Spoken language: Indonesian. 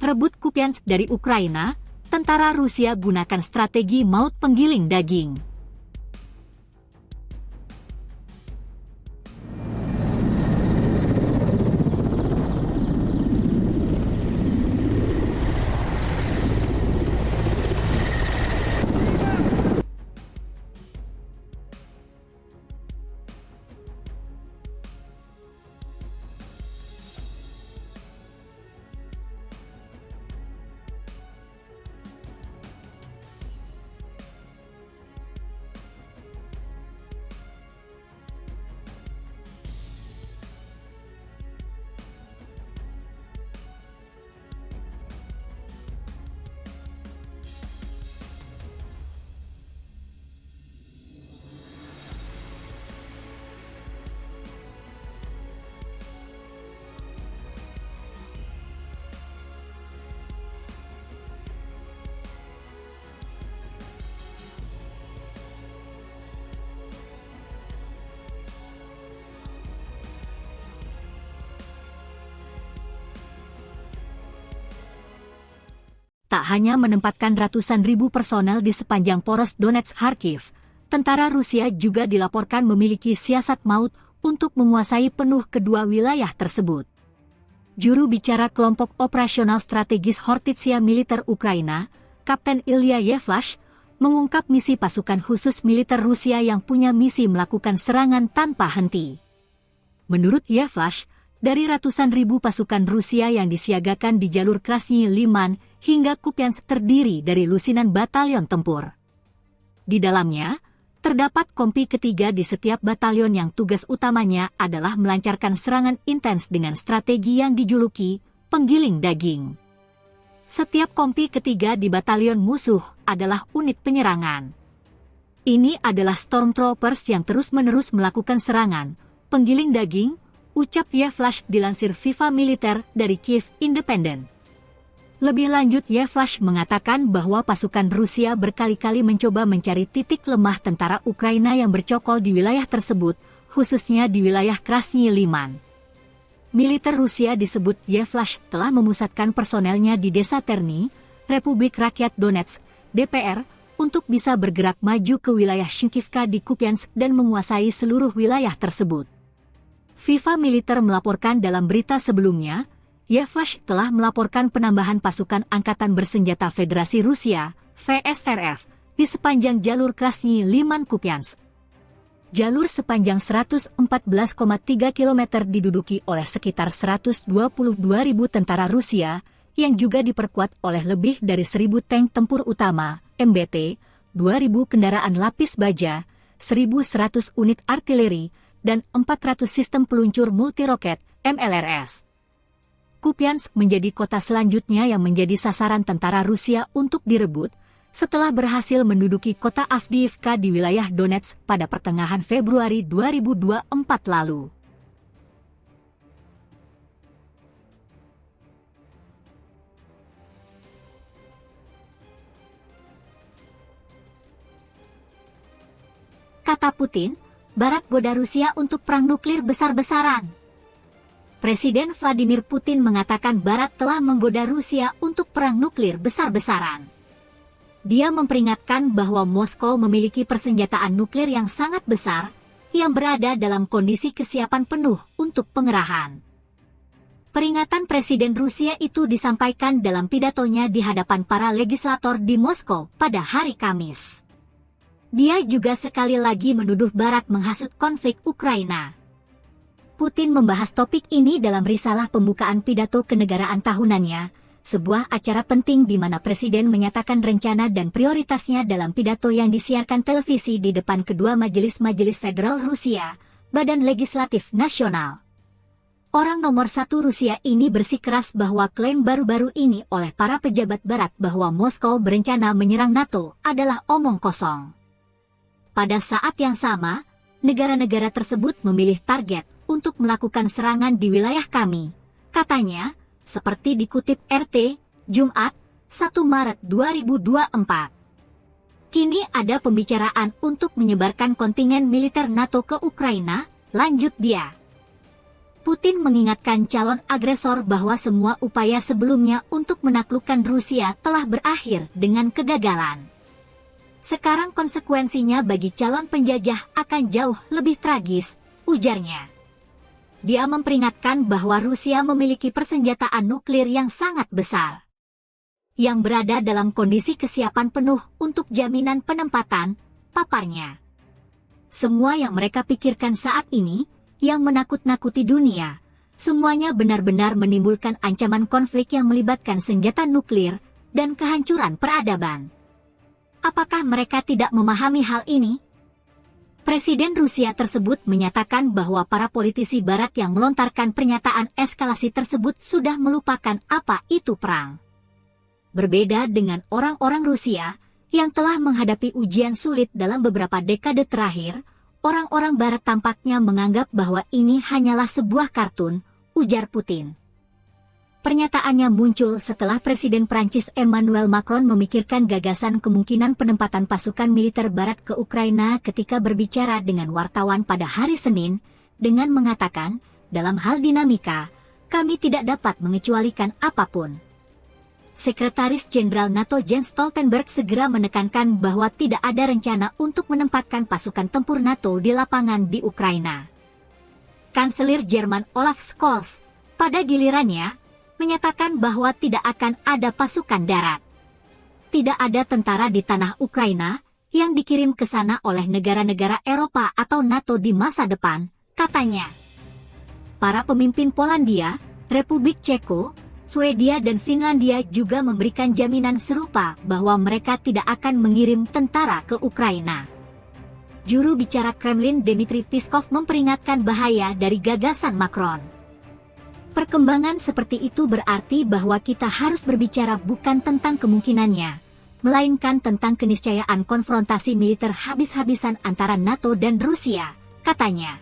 Rebut Kupiansk dari Ukraina, tentara Rusia gunakan strategi maut penggiling daging. Tak hanya menempatkan ratusan ribu personel di sepanjang poros Donetsk-Kharkiv, tentara Rusia juga dilaporkan memiliki siasat maut untuk menguasai penuh kedua wilayah tersebut. Juru bicara kelompok operasional strategis Hortitsia Militer Ukraina, Kapten Ilya Yevlash, mengungkap misi pasukan khusus militer Rusia yang punya misi melakukan serangan tanpa henti. Menurut Yevlash, dari ratusan ribu pasukan Rusia yang disiagakan di jalur Krasny Liman hingga Kupiansk terdiri dari lusinan batalion tempur. Di dalamnya, terdapat kompi ketiga di setiap batalion yang tugas utamanya adalah melancarkan serangan intens dengan strategi yang dijuluki penggiling daging. Setiap kompi ketiga di batalion musuh adalah unit penyerangan. Ini adalah Stormtroopers yang terus-menerus melakukan serangan, penggiling daging, ucap Yevlash dilansir Viva Militer dari Kiev Independent. Lebih lanjut, Yevlash mengatakan bahwa pasukan Rusia berkali-kali mencoba mencari titik lemah tentara Ukraina yang bercokol di wilayah tersebut, khususnya di wilayah Krasny Liman. Militer Rusia disebut Yevlash telah memusatkan personelnya di desa Terny, Republik Rakyat Donetsk, DPR, untuk bisa bergerak maju ke wilayah Shinkivka di Kupiansk dan menguasai seluruh wilayah tersebut. Viva Militer melaporkan dalam berita sebelumnya, Yevlash telah melaporkan penambahan pasukan Angkatan Bersenjata Federasi Rusia, VSRF, di sepanjang jalur Krasny Liman Kupiansk. Jalur sepanjang 114,3 km diduduki oleh sekitar 122.000 tentara Rusia, yang juga diperkuat oleh lebih dari 1.000 tank tempur utama, MBT, 2.000 kendaraan lapis baja, 1.100 unit artileri, dan 400 sistem peluncur multiroket, MLRS. Kupiansk menjadi kota selanjutnya yang menjadi sasaran tentara Rusia untuk direbut, setelah berhasil menduduki kota Avdiivka di wilayah Donetsk pada pertengahan Februari 2024 lalu. Kata Putin, Barat goda Rusia untuk perang nuklir besar-besaran. Presiden Vladimir Putin mengatakan Barat telah menggoda Rusia untuk perang nuklir besar-besaran. Dia memperingatkan bahwa Moskow memiliki persenjataan nuklir yang sangat besar, yang berada dalam kondisi kesiapan penuh untuk pengerahan. Peringatan Presiden Rusia itu disampaikan dalam pidatonya di hadapan para legislator di Moskow pada hari Kamis. Dia juga sekali lagi menuduh Barat menghasut konflik Ukraina. Putin membahas topik ini dalam risalah pembukaan pidato kenegaraan tahunannya, sebuah acara penting di mana Presiden menyatakan rencana dan prioritasnya dalam pidato yang disiarkan televisi di depan kedua majelis-majelis federal Rusia, Badan Legislatif Nasional. Orang nomor satu Rusia ini bersikeras bahwa klaim baru-baru ini oleh para pejabat Barat bahwa Moskow berencana menyerang NATO adalah omong kosong. Pada saat yang sama, negara-negara tersebut memilih target untuk melakukan serangan di wilayah kami, katanya, seperti dikutip RT, Jumat, 1 Maret 2024. Kini ada pembicaraan untuk menyebarkan kontingen militer NATO ke Ukraina, lanjut dia. Putin mengingatkan calon agresor bahwa semua upaya sebelumnya untuk menaklukkan Rusia telah berakhir dengan kegagalan. Sekarang konsekuensinya bagi calon penjajah akan jauh lebih tragis, ujarnya. Dia memperingatkan bahwa Rusia memiliki persenjataan nuklir yang sangat besar, yang berada dalam kondisi kesiapan penuh untuk jaminan penempatan, paparnya. Semua yang mereka pikirkan saat ini, yang menakut-nakuti dunia, semuanya benar-benar menimbulkan ancaman konflik yang melibatkan senjata nuklir dan kehancuran peradaban. Apakah mereka tidak memahami hal ini? Presiden Rusia tersebut menyatakan bahwa para politisi Barat yang melontarkan pernyataan eskalasi tersebut sudah melupakan apa itu perang. Berbeda dengan orang-orang Rusia yang telah menghadapi ujian sulit dalam beberapa dekade terakhir, orang-orang Barat tampaknya menganggap bahwa ini hanyalah sebuah kartun, ujar Putin. Pernyataannya muncul setelah Presiden Prancis Emmanuel Macron memikirkan gagasan kemungkinan penempatan pasukan militer Barat ke Ukraina ketika berbicara dengan wartawan pada hari Senin, dengan mengatakan, dalam hal dinamika, kami tidak dapat mengecualikan apapun. Sekretaris Jenderal NATO Jens Stoltenberg segera menekankan bahwa tidak ada rencana untuk menempatkan pasukan tempur NATO di lapangan di Ukraina. Kanselir Jerman Olaf Scholz, pada gilirannya, menyatakan bahwa tidak akan ada pasukan darat. Tidak ada tentara di tanah Ukraina yang dikirim ke sana oleh negara-negara Eropa atau NATO di masa depan, katanya. Para pemimpin Polandia, Republik Ceko, Swedia dan Finlandia juga memberikan jaminan serupa bahwa mereka tidak akan mengirim tentara ke Ukraina. Juru bicara Kremlin Dmitry Peskov memperingatkan bahaya dari gagasan Macron. Perkembangan seperti itu berarti bahwa kita harus berbicara bukan tentang kemungkinannya, melainkan tentang keniscayaan konfrontasi militer habis-habisan antara NATO dan Rusia, katanya.